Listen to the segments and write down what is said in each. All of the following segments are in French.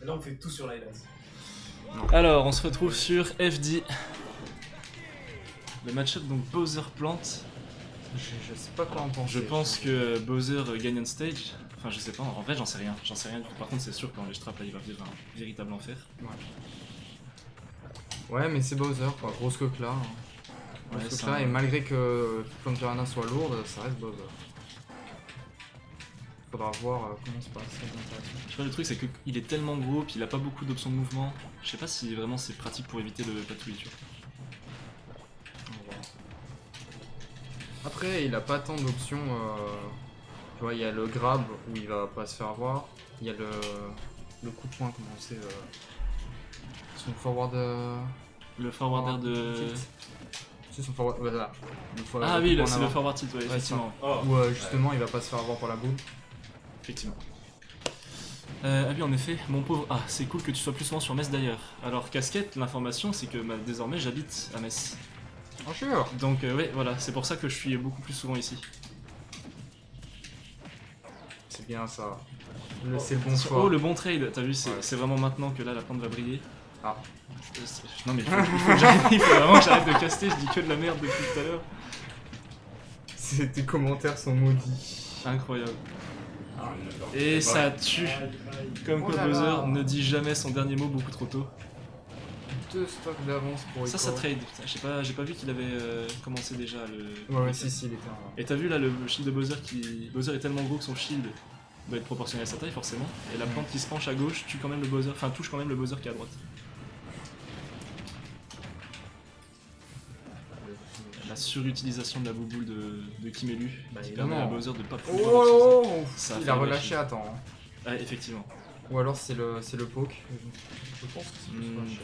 Là, on fait tout sur l'highlight. Alors, on se retrouve sur FD. Le match-up donc Bowser plante. Je sais pas quoi en penser. Je pense que Bowser gagne on stage. Enfin, je sais pas, en vrai, j'en sais rien. J'en sais rien du tout. Par contre, c'est sûr que dans les straps, là, il va vivre un véritable enfer. Ouais, mais c'est Bowser, quoi. Grosse coque là. Ouais, Grosse c'est coque là, un- et malgré que Plan Piranha soit lourde, ça reste Bowser. Faudra voir comment se passe. Ça va être intéressant. Je sais pas, le truc, c'est qu'il est tellement gros, puis il a pas beaucoup d'options de mouvement. Je sais pas si vraiment c'est pratique pour éviter le patouille, tu vois. On va voir. Après, il a pas tant d'options. Tu vois, il y a le grab où il va pas se faire voir. Il y a le coup de poing, comment c'est. Son forward. Le forwarder de. tilt. C'est son forward. Voilà. Ah oui, c'est le forward tilt, ouais, Ouais, effectivement. Où justement il va pas se faire avoir pour la boule. Effectivement. Ah oui, en effet, mon pauvre. Ah, c'est cool que tu sois plus souvent sur Metz d'ailleurs. Alors, casquette, l'information, c'est que désormais j'habite à Metz. Oh, sûr. Donc, ouais, voilà, c'est pour ça que je suis beaucoup plus souvent ici. C'est bien ça. C'est le bon choix. Oh, le bon trade, t'as vu, c'est Ouais. c'est vraiment maintenant que là la plante va briller. Ah. Non, mais il faut vraiment que j'arrête de caster, je dis que de la merde depuis tout à l'heure. Tes commentaires sont maudits. Incroyable. Et ça tue. Comme quoi Oh là là. Bowser ne dit jamais son dernier mot beaucoup trop tôt. 2 stocks d'avance pour Ça trade. Putain, j'ai pas vu qu'il avait commencé déjà le. Ouais, si, il était en. Et t'as vu là le shield de Bowser qui. Bowser est tellement gros que son shield doit être proportionnel à sa taille forcément. Et la plante qui se penche à gauche tue quand même le Bowser. Enfin touche quand même le Bowser qui est à droite. La surutilisation de la bouboule de Kimelu Bah, qui évidemment. permet à Bowser de pas pouvoir l'utiliser. Oh, Ça a il fait a le relâché machine. à temps. Hein. Ah, effectivement. Ou alors c'est le poke. Je pense que c'est plus relâché.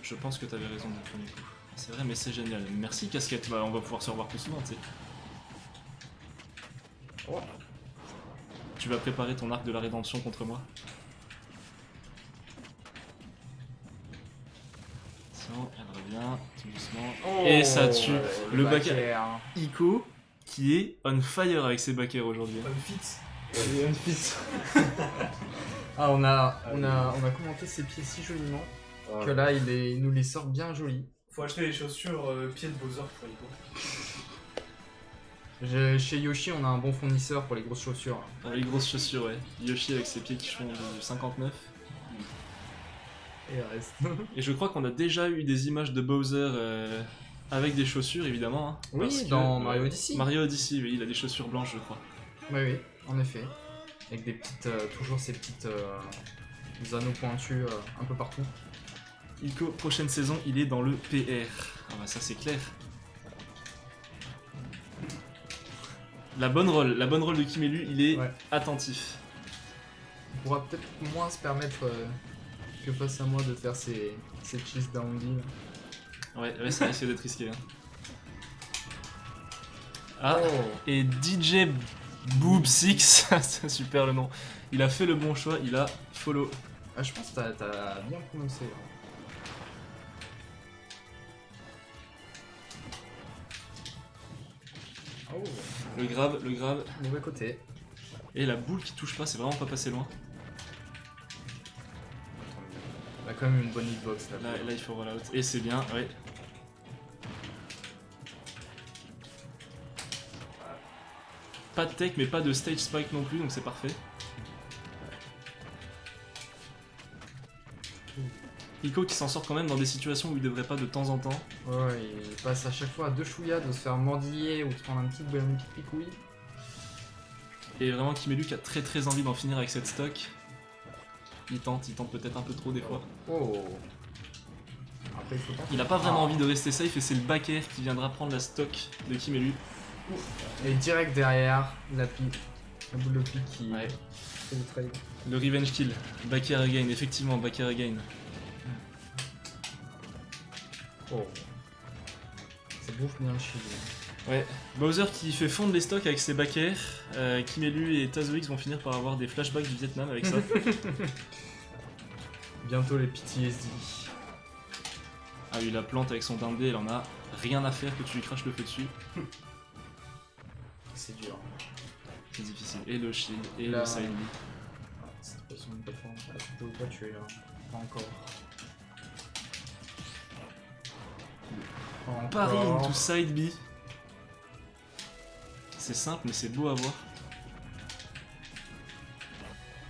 Je pense que t'avais raison du premier coup. C'est vrai, mais c'est génial. Merci Casquette, bah, on va pouvoir se revoir plus souvent, tu sais. Oh. Tu vas préparer ton arc de la rédemption contre moi. Tiens, elle revient, tout doucement. Oh, Et ça tue le back backer. air. Ico, qui est on fire avec ses backers aujourd'hui. Un fit. Ah, on a commenté ses pieds si joliment que là il nous les sort bien jolis. Faut acheter les chaussures pieds de Bowser pour Ico. Chez Yoshi, on a un bon fournisseur pour les grosses chaussures. Dans les grosses chaussures, ouais. Yoshi avec ses pieds qui font du 59. Et reste. Et je crois qu'on a déjà eu des images de Bowser avec des chaussures, évidemment. Hein, Oui, parce que, dans Mario Odyssey. Mario Odyssey, oui, il a des chaussures blanches, je crois. Oui, oui, en effet. Avec des petites, toujours ces petites anneaux pointus un peu partout. Ico, prochaine saison, il est dans le PR. Ah bah ça c'est clair. La bonne rôle de Kimelu, il est Ouais. attentif. On pourra peut-être moins se permettre que face à moi de faire ces cheese down deal. Ouais, ça risque d'être risqué. Hein. Ah, Oh. et DJ Boob6, c'est super le nom. Il a fait le bon choix, il a follow. Ah, je pense que t'as bien prononcé. Là. Oh, Le grab. mauvais côté. Et la boule qui touche pas, c'est vraiment pas passé loin. On a quand même une bonne hitbox là. Là il faut roll out. Et c'est bien, ouais. Pas de tech mais pas de stage spike non plus, donc c'est parfait. Ico qui s'en sort quand même dans des situations où il devrait pas de temps en temps. Ouais, il passe à chaque fois à 2 chouïas de se faire mordiller ou de prendre une petite picouille. Et vraiment Kimelu qui a très envie d'en finir avec cette stock. Il tente peut-être un peu trop des fois. Oh. Après, il faut pas. Il a pas vraiment envie de rester safe et c'est le back air qui viendra prendre la stock de Kimelu. Et direct derrière, la boule de pique qui Ouais. fait le trade. Le revenge kill. Back air again, effectivement, back air again. Oh. Ça bouffe bien le shield. Ouais, Bowser qui fait fondre les stocks avec ses back air. Kimelu et Tazoix vont finir par avoir des flashbacks du Vietnam avec ça. Bientôt les PTSD. Ah oui, la plante avec son dindé, elle en a rien à faire que tu lui craches le feu dessus. C'est dur. C'est difficile. Et le shield, et Là. le side B. façon, une plateforme. Ah, tu peux pas tuer là. Pas encore. Pas Paris encore. into side B. C'est simple, mais c'est beau à voir.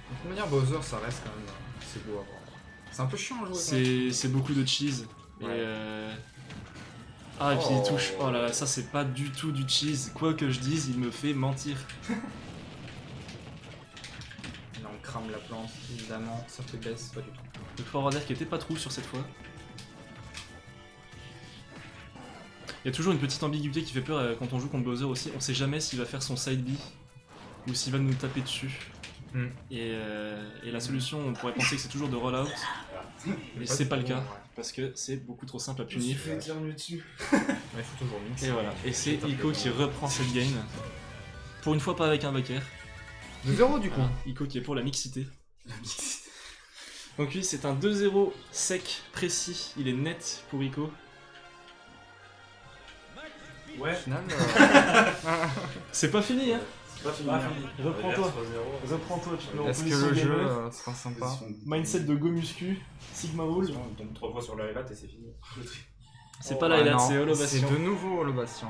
De toute manière, Bowser, ça reste quand même. C'est beau à voir. C'est un peu chiant à jouer. C'est beaucoup de cheese. Et Ouais. Ah, et puis il Oh. touche. Oh là là, ça c'est pas du tout du cheese. Quoi que je dise, il me fait mentir. Là, on crame la plante, évidemment. Ça fait baisse, pas du tout. Le forward air qui était pas trop sur cette fois. Il y a toujours une petite ambiguïté qui fait peur quand on joue contre Bowser aussi. On sait jamais s'il va faire son side B ou s'il va nous taper dessus. Hmm. Et la solution, on pourrait penser que c'est toujours de roll out. Mais c'est pas le cas. Parce que c'est beaucoup trop simple à Je me suis punir. fait éternuer dessus. Mais il faut toujours mix. Et voilà. Et c'est Ico qui reprend cette game. Pour une fois, pas avec un backer. 2-0 du coup. Voilà. Ico qui est pour la mixité. Donc oui, c'est un 2-0 sec, précis. Il est net pour Ico. Ouais. Au final, C'est pas fini, hein. C'est pas fini. Ah, hein. fini. Reprends-toi. 3-0. Reprends-toi, tu te mets en est-ce que position le jeu gamer. sera sympa? Mindset de Go Muscu, Sigma Rule. On tombe 3 fois sur le highlight et c'est fini. C'est pas la highlight, c'est Holo C'est Bastion. de nouveau Holo Bastion.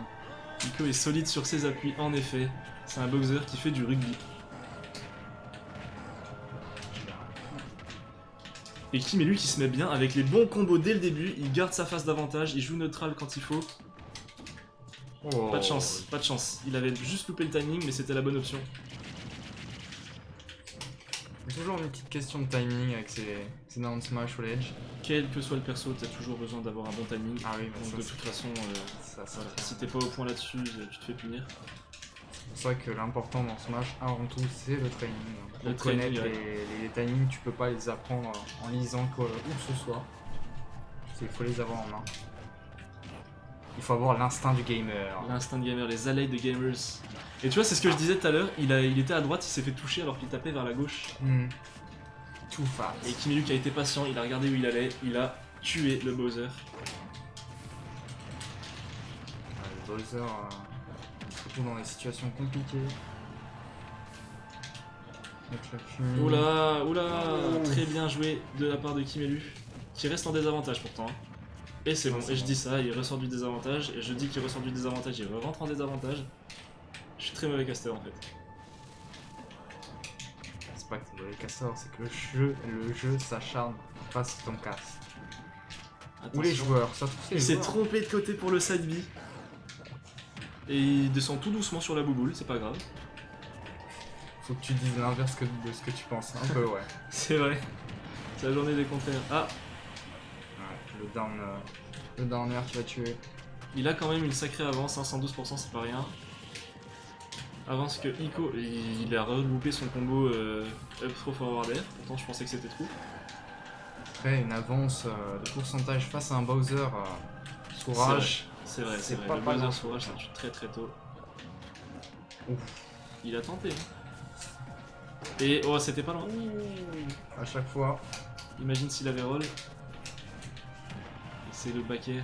Ico est solide sur ses appuis, en effet. C'est un boxer qui fait du rugby. Et Kim est lui qui se met bien avec les bons combos dès le début. Il garde sa phase d'avantage, il joue neutral quand il faut. Oh. Pas de chance, pas de chance. Il avait juste loupé le timing, mais c'était la bonne option. Toujours une petite question de timing avec ces down smash au ledge. Quel que soit le perso, t'as toujours besoin d'avoir un bon timing. Ah oui, bah Donc ça, de c'est- toute façon, ça voilà, tient. si t'es pas au point là-dessus, tu te fais punir. C'est pour ça que l'important dans Smash, avant tout, c'est le training. Le Faut connaître training, ouais. les timings, tu peux pas les apprendre en lisant où que ce soit. Il faut les avoir en main. Il faut avoir l'instinct du gamer. L'instinct de gamer, les allées de gamers. Et tu vois, c'est ce que je disais tout à l'heure, il était à droite, il s'est fait toucher alors qu'il tapait vers la gauche. Hmm. Too fast. Et Kimiluk a été patient, il a regardé où il allait, il a tué le Bowser. Le Bowser se retrouve dans des situations compliquées. Avec la fumée. Oula, oula, Oh. très bien joué de la part de Kimelu, qui reste en désavantage pourtant. hein. Et c'est bon, c'est et je bon. dis ça, il ressort du désavantage, et je dis qu'il ressort du désavantage, il rentre en désavantage. Je suis très mauvais caster en fait. C'est pas que c'est le casseur, c'est que le jeu s'acharne face ton casse. Ou les Attention. joueurs, ça touche les Il s'est joueurs. trompé de côté pour le side B. Et il descend tout doucement sur la bouboule, c'est pas grave. Faut que tu dises l'inverse de ce que tu penses. Un peu, ouais. C'est vrai. C'est la journée des contraires. Ah, Ouais, le down air qui va tuer. il a quand même une sacrée avance, hein, 112% c'est pas rien. Avance que Ico, il a reloupé son combo up throw forward air, pourtant je pensais que c'était trou. Après, une avance de pourcentage face à un Bowser sous rage. C'est vrai, c'est C'est vrai. pas Le mal. Bowser sous rage, ça tue très très tôt. Ouf. Il a tenté. hein. Et oh, c'était pas loin. À chaque fois. Imagine s'il avait roll. Et c'est le back air.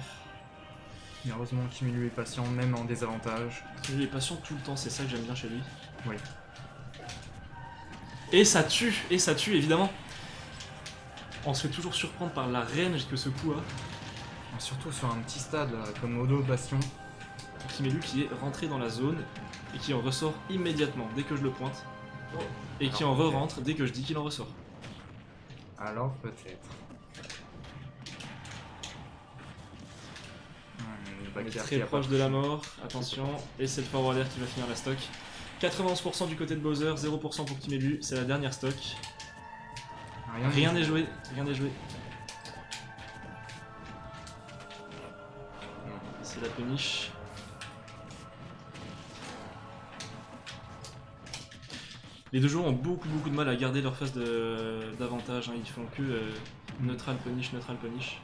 Mais heureusement Kimilu est patient, même en désavantage. Il est patient tout le temps, c'est ça que j'aime bien chez lui. Oui. Et ça tue, évidemment. On se fait toujours surprendre par la range que ce coup a. Surtout sur un petit stade comme Odo Bastion. Kimelu qui est rentré dans la zone et qui en ressort immédiatement dès que je le pointe. Et qui en Alors, re-rentre dès que je dis qu'il en ressort. Alors peut-être. Le On est back air très qui a proche pas de la touché. mort, attention. Et c'est le forward air qui va finir la stock. 91% du côté de Bowser, 0% pour Kimelu, c'est la dernière stock. Rien n'est joué, rien n'est joué. C'est la punish. Les deux joueurs ont beaucoup de mal à garder leur phase d'avantage, hein. Ils font que neutral punish, neutral punish.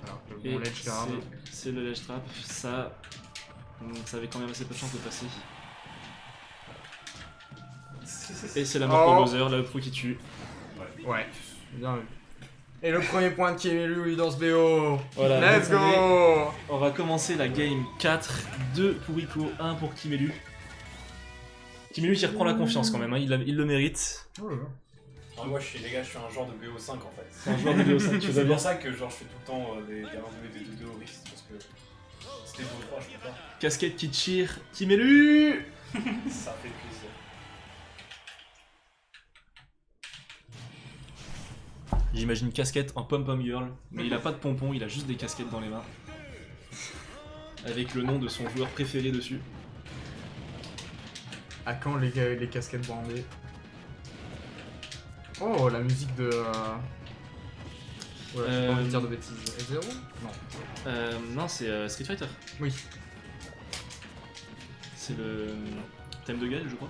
Alors que Et bon ledge grab. c'est le ledge trap, ça avait quand même assez peu de chance de passer. Et c'est la mort pour Oh. Bowser, la pro qui tue. Ouais. Bien vu. Et le premier point de Kimilu dans ce BO. Voilà, Let's donc go. On va commencer la game 4, 2 pour Ico, 1 pour Kimelu. Kimelu qui reprend la confiance quand même, hein. Il le mérite. Ah, moi, les gars, je suis un genre de BO5 en fait. C'est un joueur de BO5, tu vas C'est bien. pour ça que genre, je fais tout le temps des 1-2 et des 2-2 au risque. Parce que c'était BO3, je peux pas. Casquette qui cheer, Kimelu. Ça fait plaisir. J'imagine casquette en pom-pom girl, mais il a pas de pompons, il a juste des casquettes dans les mains. Avec le nom de son joueur préféré dessus. À quand les casquettes brandées? Oh, la musique de... Ouais, j'ai pas envie de dire de bêtises. F0? Non. Non, c'est Street Fighter. Oui. C'est le thème de Gaël, je crois.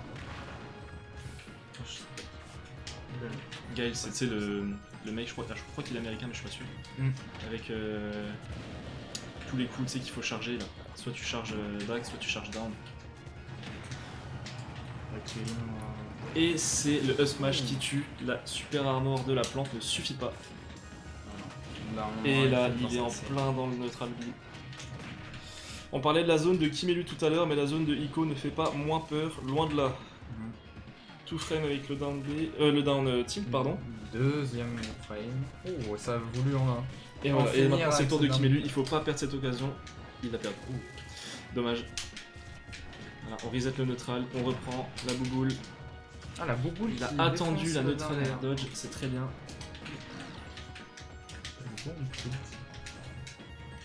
Gaël, c'est le mec, je crois qu'il est américain, mais je suis pas sûr. Avec tous les coups, tu sais, qu'il faut charger là. Soit tu charges back, soit tu charges down. Et c'est le Huskmash qui tue. La super armor de la plante ne suffit pas. Et là, il est en plein dans le neutral B. On parlait de la zone de Kimelu tout à l'heure, mais la zone de Iko ne fait pas moins peur, loin de là. Tout frame avec le down B, le down tilt, pardon. Deuxième frame. Oh, ça a voulu en un. Et On voilà, va et finir maintenant c'est le avec tour de ce down Kimelu, B. il faut pas perdre cette occasion. Il l'a perdu. Dommage. Voilà, on reset le neutral, on reprend la bouboule. Ah, la bouboule. Il a qui attendu défonce la le neutral dernier. air dodge, c'est très bien.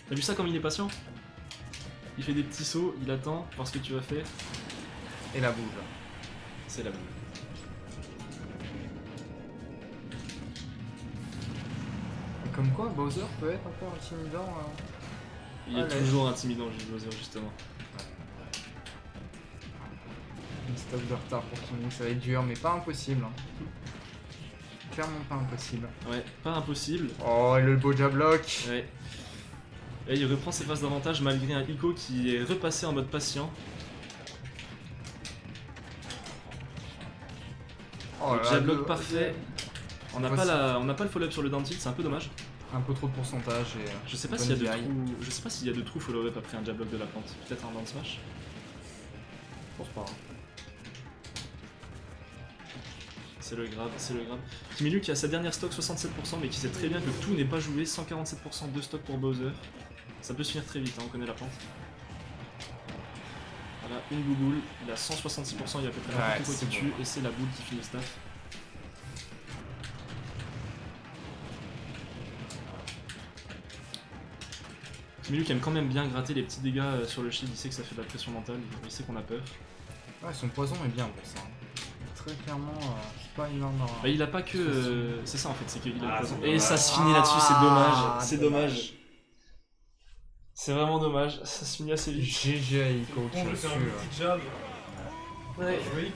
T'as vu ça comme il est patient? Il fait des petits sauts, il attend, voir ce que tu vas faire. Et la boule. C'est la boule. Et comme quoi, Bowser peut être encore intimidant. Il est Allez. toujours intimidant, Gilles Bowser, justement. Une stop de retard pour Kimi, ça va être dur, mais pas impossible. Hein. Clairement pas impossible. Ouais, pas impossible. Oh, et le beau jab lock. Ouais. Et il reprend ses phases d'avantage malgré un Iko qui est repassé en mode patient. Oh Le là, jab lock parfait. On n'a Ouais, pas le follow-up sur le down tilt, c'est un peu dommage. Un peu trop de pourcentage et. Je sais pas bonne s'il y a de DI. trous. Je sais pas s'il y a de trous follow-up après un jab lock de la plante. Peut-être un down smash. Je pense pas. C'est le grab, c'est le grab. Kimelu qui a sa dernière stock 67%, mais qui sait très bien que tout n'est pas joué. 147% de stock pour Bowser. Ça peut se finir très vite, hein, on connaît la plante. Voilà, une bouboule. Il a 166%, il y a à peu près n'importe quoi c'est qui bon. tue, et c'est la boule qui finit le staff. Kimelu qui aime quand même bien gratter les petits dégâts sur le shield, il sait que ça fait de la pression mentale, il sait qu'on a peur. Ouais, son poison est bien pour ça. Très clairement, c'est pas une arme. Bah, il a pas que. C'est ça en fait, c'est qu'il a le Ah, poison. c'est Et ça dommage. se finit là-dessus, c'est dommage. C'est dommage. dommage. C'est vraiment dommage, ça se finit assez vite. GG Iko qui On a veut faire su. un petit jab. Ouais. Jouer